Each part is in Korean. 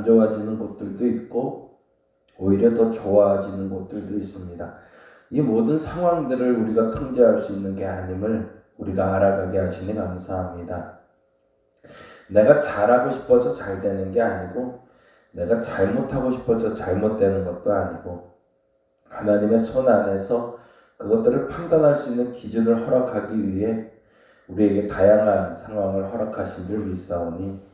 안 좋아지는 곳들도 있고 오히려 더 좋아지는 곳들도 있습니다. 이 모든 상황들을 우리가 통제할 수 있는 게 아님을 우리가 알아가게 하시니 감사합니다. 내가 잘하고 싶어서 잘 되는 게 아니고 내가 잘못하고 싶어서 잘못되는 것도 아니고 하나님의 손 안에서 그것들을 판단할 수 있는 기준을 허락하기 위해 우리에게 다양한 상황을 허락하신 줄 믿사오니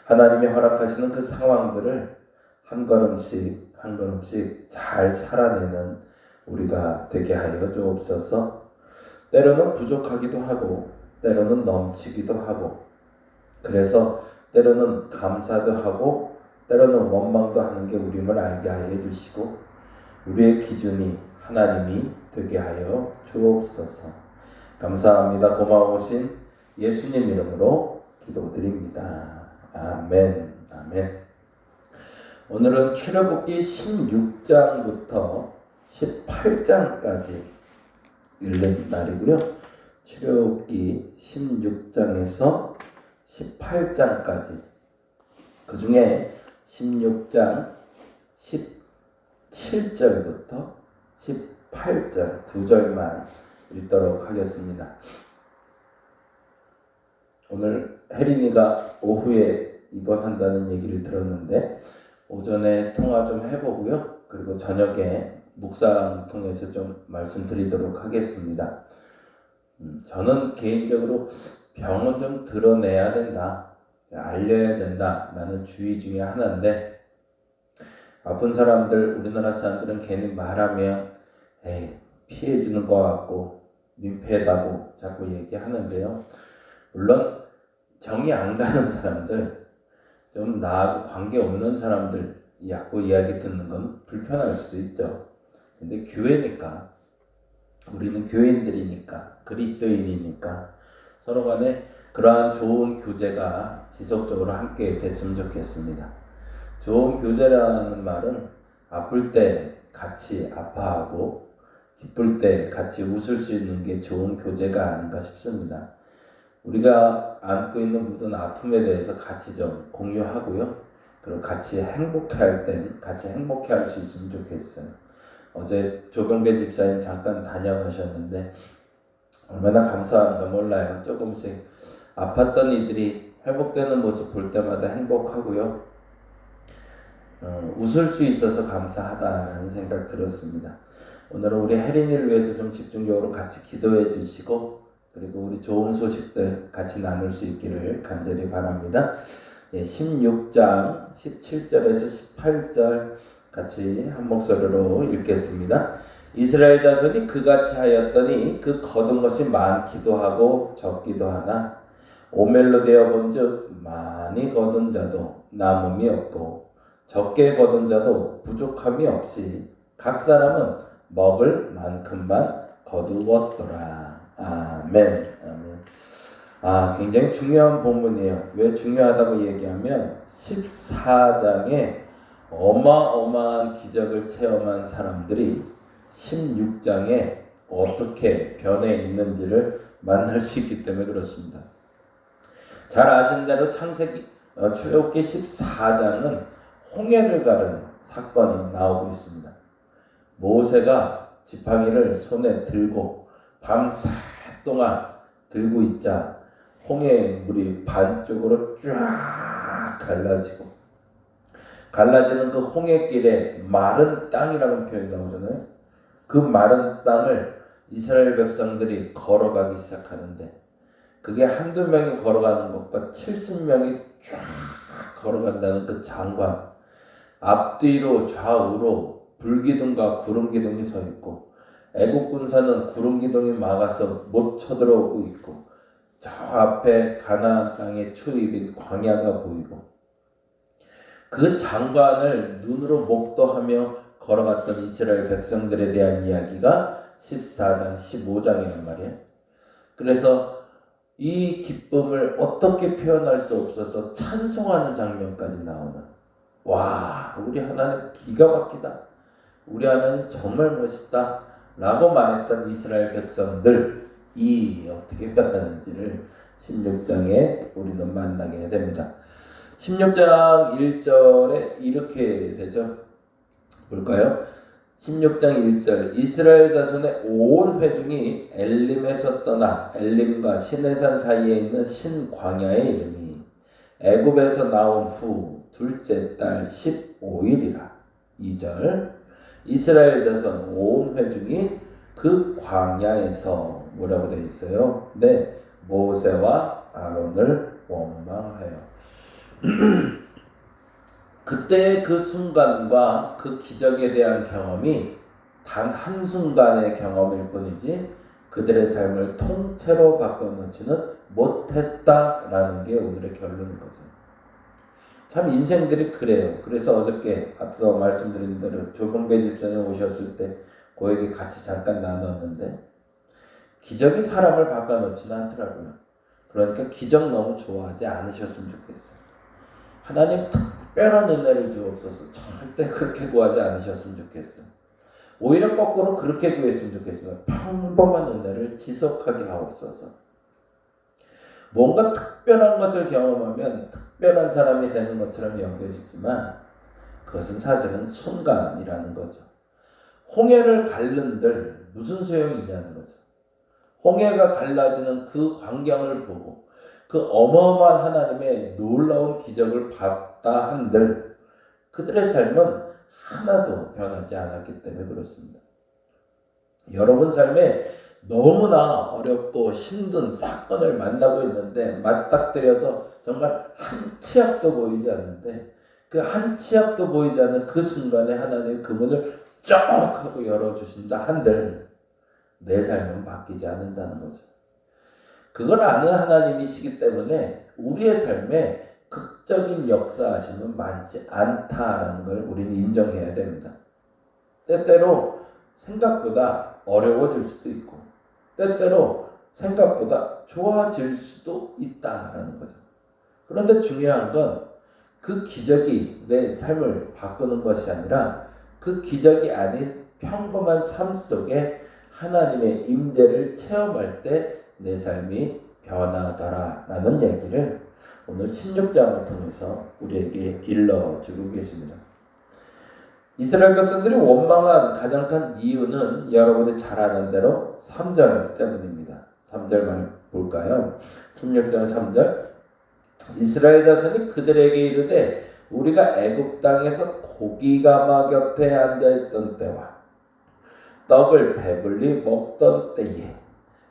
하나님이 허락하시는 그 상황들을 한 걸음씩 한 걸음씩 잘 살아내는 우리가 되게 하여 주옵소서. 때로는 부족하기도 하고 때로는 넘치기도 하고 그래서 때로는 감사도 하고 때로는 원망도 하는 게 우림을 알게 하여 주시고 우리의 기준이 하나님이 되게 하여 주옵소서. 감사합니다. 고마우신 예수님 이름으로 기도드립니다. 아멘. 아멘. 오늘은 출애굽기 16장부터 18장까지 읽는 날이고요. 출애굽기 16장에서 18장까지 그 중에 16장 17절부터 18절 두 절만 읽도록 하겠습니다. 오늘 혜린이가 오후에 입원한다는 얘기를 들었는데 오전에 통화 좀 해보고요. 그리고 저녁에 묵상 통해서 좀 말씀드리도록 하겠습니다. 저는 개인적으로 병은 좀 드러내야 된다, 알려야 된다 라는 주의 중에 하나인데 아픈 사람들, 우리나라 사람들은 괜히 말하면 피해주는 것 같고 민폐다고 자꾸 얘기하는데요. 물론 정이 안 가는 사람들, 좀 나하고 관계없는 사람들 자꾸 이야기 듣는 건 불편할 수도 있죠. 근데 교회니까, 우리는 교인들이니까, 그리스도인이니까 서로 간에 그러한 좋은 교제가 지속적으로 함께 됐으면 좋겠습니다. 좋은 교제라는 말은 아플 때 같이 아파하고 기쁠 때 같이 웃을 수 있는 게 좋은 교제가 아닌가 싶습니다. 우리가 안고 있는 모든 아픔에 대해서 같이 좀 공유하고요. 그리고 같이 행복할 땐 같이 행복해 할 수 있으면 좋겠어요. 어제 조경배 집사님 잠깐 다녀가셨는데 얼마나 감사한가 몰라요. 조금씩 아팠던 이들이 회복되는 모습 볼 때마다 행복하고요. 웃을 수 있어서 감사하다는 생각 들었습니다. 오늘은 우리 혜린이를 위해서 좀 집중적으로 같이 기도해 주시고 그리고 우리 좋은 소식들 같이 나눌 수 있기를 간절히 바랍니다. 16장 17절에서 18절 같이 한 목소리로 읽겠습니다. 이스라엘 자손이 그같이 하였더니 그 거둔 것이 많기도 하고 적기도 하나 오멜로 되어 본즉 많이 거둔 자도 남음이 없고 적게 거둔 자도 부족함이 없이 각 사람은 먹을 만큼만 거두었더라. 아멘. 아멘. 굉장히 중요한 본문이에요. 왜 중요하다고 얘기하면 14장에 어마어마한 기적을 체험한 사람들이 16장에 어떻게 변해 있는지를 만날 수 있기 때문에 그렇습니다. 잘 아시는 대로 출애굽기 14장은 홍해를 가른 사건이 나오고 있습니다. 모세가 지팡이를 손에 들고 밤새 동안 들고 있자 홍해 물이 반쪽으로 쫙 갈라지는 그 홍해길에 마른 땅이라는 표현이 나오잖아요. 그 마른 땅을 이스라엘 백성들이 걸어가기 시작하는데 그게 한두 명이 걸어가는 것과 70명이 쫙 걸어간다는 그 장관, 앞뒤로 좌우로 불기둥과 구름기둥이 서 있고 애국 군사는 구름기둥이 막아서 못 쳐들어오고 있고 저 앞에 가나안 땅의 초입인 광야가 보이고 그 장관을 눈으로 목도하며 걸어갔던 이스라엘 백성들에 대한 이야기가 14장, 15장이란 말이에요. 그래서 이 기쁨을 어떻게 표현할 수 없어서 찬송하는 장면까지 나오는, 와, 우리 하나님 기가 막히다, 우리 하나님 정말 멋있다 라고 말했던 이스라엘 백성들이 어떻게 변하는지를 16장에 우리는 만나게 됩니다. 16장 1절에 이렇게 되죠. 볼까요? 16장 1절 이스라엘 자손의 온 회중이 엘림에서 떠나 엘림과 시내산 사이에 있는 신광야에 이르니 애굽에서 나온 후 둘째 달 15일이라. 2절 이스라엘 자손 온 회중이 그 광야에서 뭐라고 되어 있어요? 네, 모세와 아론을 원망하여. 그때 그 순간과 그 기적에 대한 경험이 단 한순간의 경험일 뿐이지 그들의 삶을 통째로 바꿔놓지는 못했다라는 게 오늘의 결론인 거죠. 참 인생들이 그래요. 그래서 어저께 앞서 말씀드린 대로 조봉배 집사님 오셨을 때 그 얘기 같이 잠깐 나눴는데 기적이 사람을 바꿔놓지는 않더라고요. 그러니까 기적 너무 좋아하지 않으셨으면 좋겠어요. 하나님 특별한 은혜를 주옵소서. 절대 그렇게 구하지 않으셨으면 좋겠어요. 오히려 거꾸로 그렇게 구했으면 좋겠어요. 평범한 은혜를 지속하게 하옵소서. 뭔가 특별한 것을 경험하면 특별한 사람이 되는 것처럼 여겨지지만 그것은 사실은 순간이라는 거죠. 홍해를 갈른들 무슨 소용이 있냐는 거죠. 홍해가 갈라지는 그 광경을 보고 그 어마어마한 하나님의 놀라운 기적을 봤다 한들 그들의 삶은 하나도 변하지 않았기 때문에 그렇습니다. 여러분 삶에 너무나 어렵고 힘든 사건을 만나고 있는데 맞닥뜨려서 정말 한 치 앞도 보이지 않는데 그 한 치 앞도 보이지 않는 그 순간에 하나님 그 문을 쩍 하고 열어주신다 한들 내 삶은 바뀌지 않는다는 거죠. 그걸 아는 하나님이시기 때문에 우리의 삶에 극적인 역사하심은 많지 않다라는 걸 우리는 인정해야 됩니다. 때때로 생각보다 어려워질 수도 있고 때때로 생각보다 좋아질 수도 있다라는 거죠. 그런데 중요한 건 그 기적이 내 삶을 바꾸는 것이 아니라 그 기적이 아닌 평범한 삶 속에 하나님의 임재를 체험할 때 내 삶이 변하더라라는 얘기를 오늘 16장을 통해서 우리에게 일러주고 계십니다. 이스라엘 백성들이 원망한 가장 큰 이유는 여러분이 잘 아는 대로 3절 때문입니다. 3절만 볼까요? 16장 3절 이스라엘 자손이 그들에게 이르되 우리가 애굽 땅에서 고기가마 곁에 앉아있던 때와 떡을 배불리 먹던 때에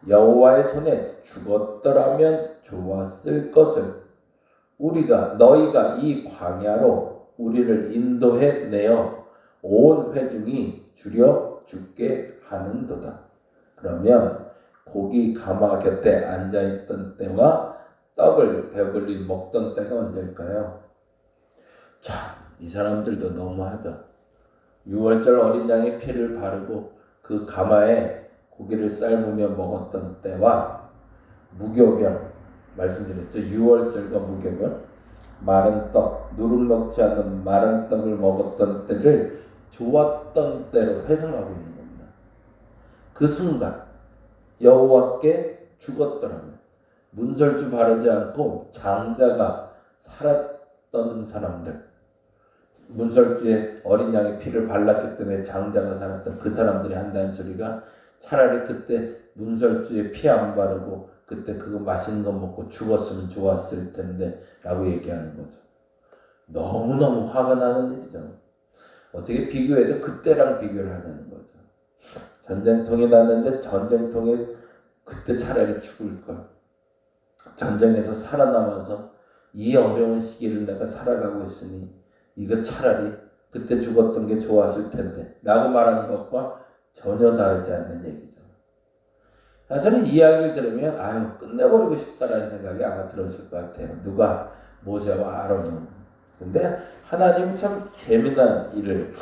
여호와의 손에 죽었더라면 좋았을 것을 너희가 이 광야로 우리를 인도해 내어 온 회중이 줄여 죽게 하는도다. 그러면 고기 가마 곁에 앉아있던 때와 떡을 배불리 먹던 때가 언제일까요? 자, 이 사람들도 너무하죠. 6월절 어린 양의 피를 바르고 그 가마에 고기를 삶으며 먹었던 때와 무교병 말씀드렸죠. 6월절과 무교병 마른 떡, 누룩 넣지 않는 마른 떡을 먹었던 때를 좋았던 때로 회상하고 있는 겁니다. 그 순간 여호와께 죽었더라면 문설주 바르지 않고 장자가 살았던 사람들, 문설주에 어린 양의 피를 발랐기 때문에 장자가 살았던 그 사람들이 한다는 소리가 차라리 그때 문설주에 피 안 바르고 그때 그거 맛있는 거 먹고 죽었으면 좋았을 텐데 라고 얘기하는 거죠. 너무너무 화가 나는 일이죠. 어떻게 비교해도 그때랑 비교를 하자는 거죠. 전쟁통이 났는데 전쟁통에 그때 차라리 죽을 걸. 전쟁에서 살아남아서 이 어려운 시기를 내가 살아가고 있으니 이거 차라리 그때 죽었던 게 좋았을 텐데 라고 말하는 것과 전혀 다르지 않는 얘기죠. 사실은 이 이야기를 들으면 끝내버리고 싶다라는 생각이 아마 들었을 것 같아요. 누가? 모세와 아론은. 근데 하나님이 참 재미난 일을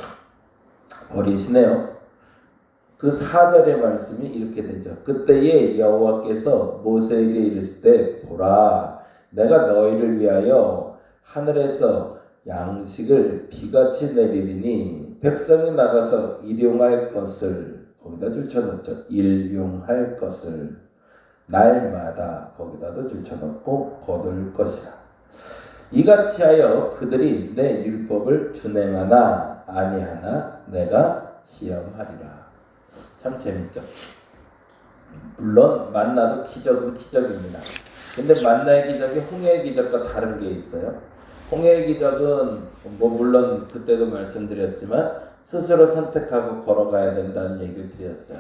벌이시네요. 그 4절의 말씀이 이렇게 되죠. 그때에 여호와께서 모세에게 이르실 때 보라 내가 너희를 위하여 하늘에서 양식을 비같이 내리리니 백성이 나가서 일용할 것을 거기다 줄쳐놓죠. 일용할 것을 날마다 거기다도 줄쳐놓고 거둘 것이라. 이같이 하여 그들이 내 율법을 준행하나 아니하나 내가 시험하리라. 참 재밌죠. 물론 만나도 기적은 기적입니다. 근데 만나의 기적이 홍해의 기적과 다른 게 있어요. 홍해의 기적은 물론 그때도 말씀드렸지만 스스로 선택하고 걸어가야 된다는 얘기를 드렸어요.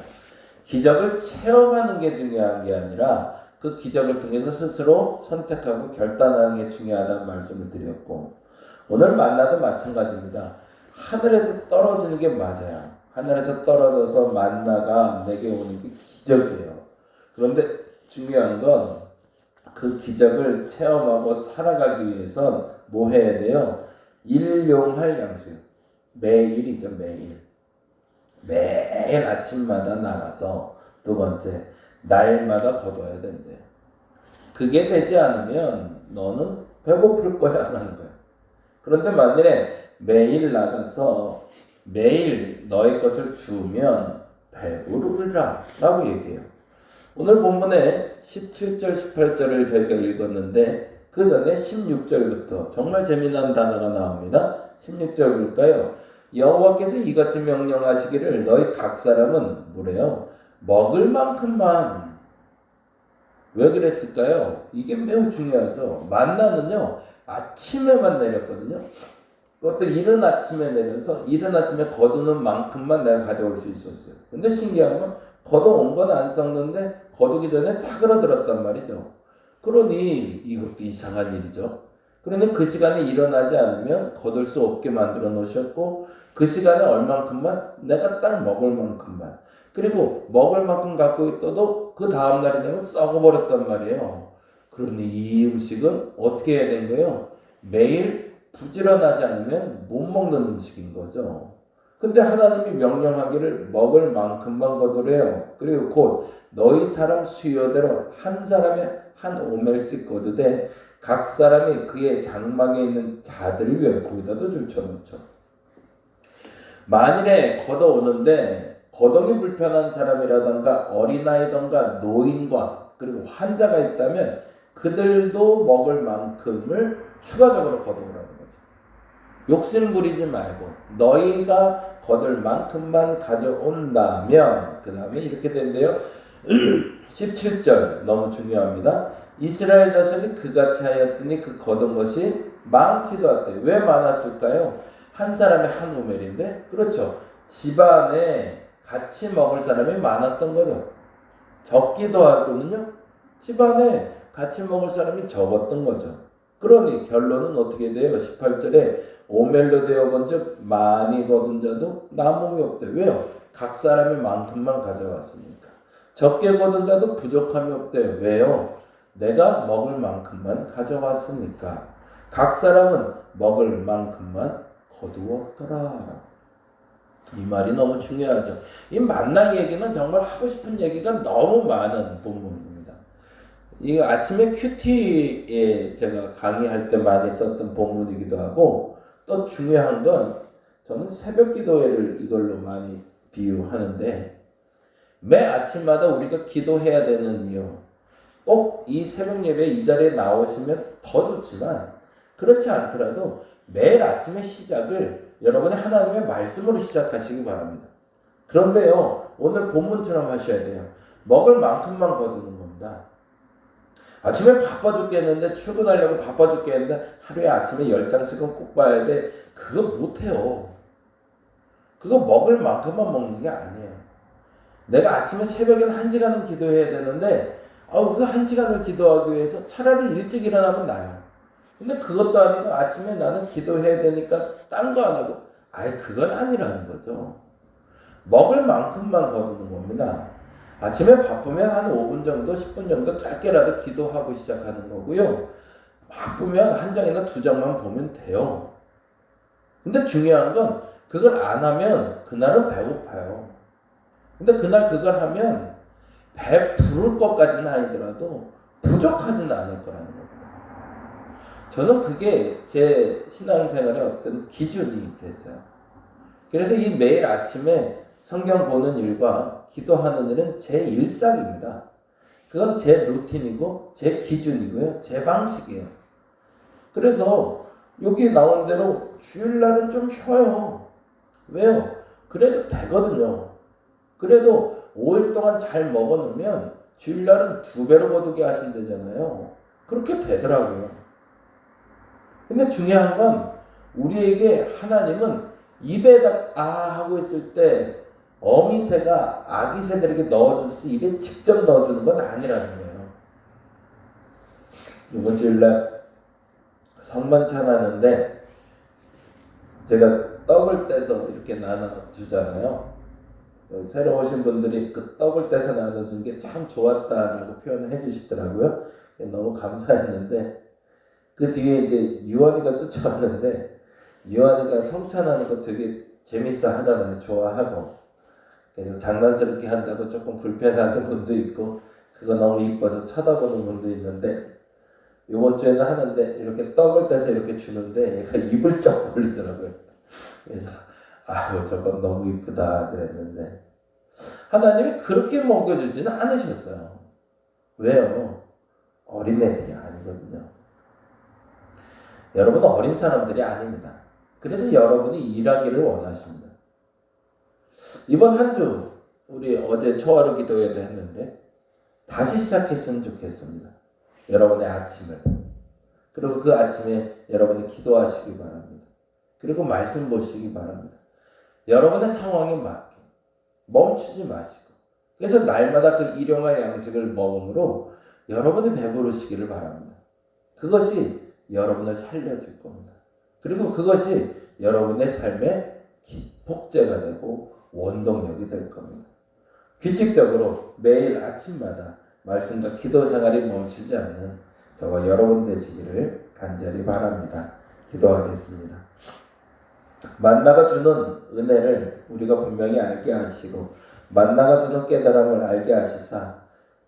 기적을 체험하는 게 중요한 게 아니라 그 기적을 통해서 스스로 선택하고 결단하는 게 중요하다는 말씀을 드렸고, 오늘 만나도 마찬가지입니다. 하늘에서 떨어지는 게 맞아요. 하늘에서 떨어져서 만나가 내게 오는 게 기적이에요. 그런데 중요한 건 그 기적을 체험하고 살아가기 위해선 뭐 해야 돼요? 일용할 양식. 매일이죠, 매일. 매일 아침마다 나가서, 두 번째, 날마다 거둬야 된대요. 그게 되지 않으면 너는 배고플 거야 라는 거예요. 그런데 만일에 매일 나가서 매일 너의 것을 주면 배부르리라 라고 얘기해요. 오늘 본문에 17절 18절을 저희가 읽었는데 그 전에 16절부터 정말 재미난 단어가 나옵니다. 16절 볼까요? 여호와께서 이같이 명령하시기를 너희 각 사람은 뭐래요? 먹을 만큼만. 왜 그랬을까요? 이게 매우 중요하죠. 만나는요 아침에만 내렸거든요. 그것도 이른 아침에 내려서 이른 아침에 거두는 만큼만 내가 가져올 수 있었어요. 근데 신기한 건 걷어온 건 안 썩는데 거두기 전에 사그러들었단 말이죠. 그러니 이것도 이상한 일이죠. 그러니 그 시간에 일어나지 않으면 거둘 수 없게 만들어 놓으셨고, 그 시간에 얼만큼만 내가 딱 먹을 만큼만, 그리고 먹을 만큼 갖고 있어도 그 다음날이 되면 썩어버렸단 말이에요. 그러니 이 음식은 어떻게 해야 되는 거예요? 매일 부지런하지 않으면 못 먹는 음식인 거죠. 근데 하나님이 명령하기를 먹을 만큼만 거두래요. 그리고 곧 너희 사람 수요대로 한 사람에 한 오멜씩 거두되 각 사람이 그의 장막에 있는 자들을 위해 거기다도 줄쳐놓죠. 만일에 걷어오는데 거동이 불편한 사람이라던가 어린아이던가 노인과 그리고 환자가 있다면 그들도 먹을 만큼을 추가적으로 거두라는 거죠. 욕심 부리지 말고 너희가 거둘 만큼만 가져온다면, 그 다음에 이렇게 된대요. 17절 너무 중요합니다. 이스라엘 자손이 그같이 하였더니 그 거둔 것이 많기도 하대. 왜 많았을까요? 한 사람이 한 오멜인데, 그렇죠. 집안에 같이 먹을 사람이 많았던 거죠. 적기도 하고는요, 집안에 같이 먹을 사람이 적었던 거죠. 그러니 결론은 어떻게 돼요? 18절에 오멜로 되어본즉 많이 거둔 자도 남음이 없대. 왜요? 각 사람의 만큼만 가져왔으니까. 적게 거둔 자도 부족함이 없대. 왜요? 내가 먹을 만큼만 가져왔으니까. 각 사람은 먹을 만큼만 거두었더라. 이 말이 너무 중요하죠. 이 만나 얘기는 정말 하고 싶은 얘기가 너무 많은 본문입니다. 이 아침에 큐티에 제가 강의할 때 많이 썼던 본문이기도 하고, 또 중요한 건 저는 새벽 기도회를 이걸로 많이 비유하는데, 매 아침마다 우리가 기도해야 되는 이유, 꼭 이 새벽 예배 이 자리에 나오시면 더 좋지만 그렇지 않더라도 매일 아침의 시작을 여러분의 하나님의 말씀으로 시작하시기 바랍니다. 그런데요, 오늘 본문처럼 하셔야 돼요. 먹을 만큼만 거두는 겁니다. 아침에 바빠 죽겠는데, 출근하려고 바빠 죽겠는데 하루에 아침에 10장씩은 꼭 봐야 돼. 그거 못해요. 그거 먹을 만큼만 먹는 게 아니에요. 내가 아침에 새벽에는 1시간은 기도해야 되는데 그 1시간을 기도하기 위해서 차라리 일찍 일어나면 나요. 근데 그것도 아니고 아침에 나는 기도해야 되니까 딴 거 안 하고, 그건 아니라는 거죠. 먹을 만큼만 거두는 겁니다. 아침에 바쁘면 한 5분 정도, 10분 정도 짧게라도 기도하고 시작하는 거고요. 바쁘면 1장이나 2장만 보면 돼요. 근데 중요한 건 그걸 안 하면 그날은 배고파요. 근데 그날 그걸 하면 배 부를 것까지는 아니더라도 부족하지는 않을 거라는 겁니다. 저는 그게 제 신앙생활의 어떤 기준이 됐어요. 그래서 이 매일 아침에 성경 보는 일과 기도하는 일은 제 일상입니다. 그건 제 루틴이고 제 기준이고요. 제 방식이에요. 그래서 여기 나온 대로 주일날은 좀 쉬어요. 왜요? 그래도 되거든요. 그래도 5일 동안 잘 먹어놓으면 주일날은 2배로 거두게 하신다잖아요. 그렇게 되더라고요. 근데 중요한 건 우리에게 하나님은 입에다 하고 있을 때 어미새가 아기 새들에게 넣어주듯이 입에 직접 넣어주는 건 아니라는 거예요. 이번 주일날 성만찬 하는데 제가 떡을 떼서 이렇게 나눠주잖아요. 새로 오신 분들이 그 떡을 떼서 나눠준 게 참 좋았다라고 표현을 해주시더라고요. 너무 감사했는데 그 뒤에 이제 유언이가 쫓아왔는데 유언이가 성찬하는 거 되게 재밌어 하잖아요. 좋아하고. 그래서 장난스럽게 한다고 조금 불편해하는 분도 있고 그거 너무 이뻐서 쳐다보는 분도 있는데 이번 주에는 하는데 이렇게 떡을 떼서 이렇게 주는데 얘가 입을 쩍 벌리더라고요. 그래서 아유 저건 너무 이쁘다 그랬는데 하나님이 그렇게 먹여주지는 않으셨어요. 왜요? 어린애들이 아니거든요. 여러분은 어린 사람들이 아닙니다. 그래서 여러분이 일하기를 원하십니다. 이번 한 주 우리 어제 초하루 기도회도 했는데 다시 시작했으면 좋겠습니다. 여러분의 아침을. 그리고 그 아침에 여러분이 기도하시기 바랍니다. 그리고 말씀 보시기 바랍니다. 여러분의 상황에 맞게 멈추지 마시고 그래서 날마다 그 일용할 양식을 먹음으로 여러분이 배부르시기를 바랍니다. 그것이 여러분을 살려줄 겁니다. 그리고 그것이 여러분의 삶의 복제가 되고 원동력이 될 겁니다. 규칙적으로 매일 아침마다 말씀과 기도 생활이 멈추지 않는 저와 여러분 되시기를 간절히 바랍니다. 기도하겠습니다. 만나가 주는 은혜를 우리가 분명히 알게 하시고 만나가 주는 깨달음을 알게 하시사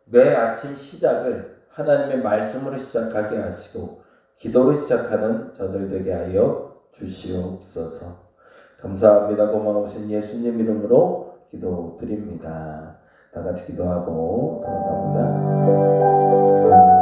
매 아침 시작을 하나님의 말씀으로 시작하게 하시고 기도로 시작하는 저들 되게 하여 주시옵소서. 감사합니다. 고마우신 예수님 이름으로 기도드립니다. 다 같이 기도하고 돌아갑니다.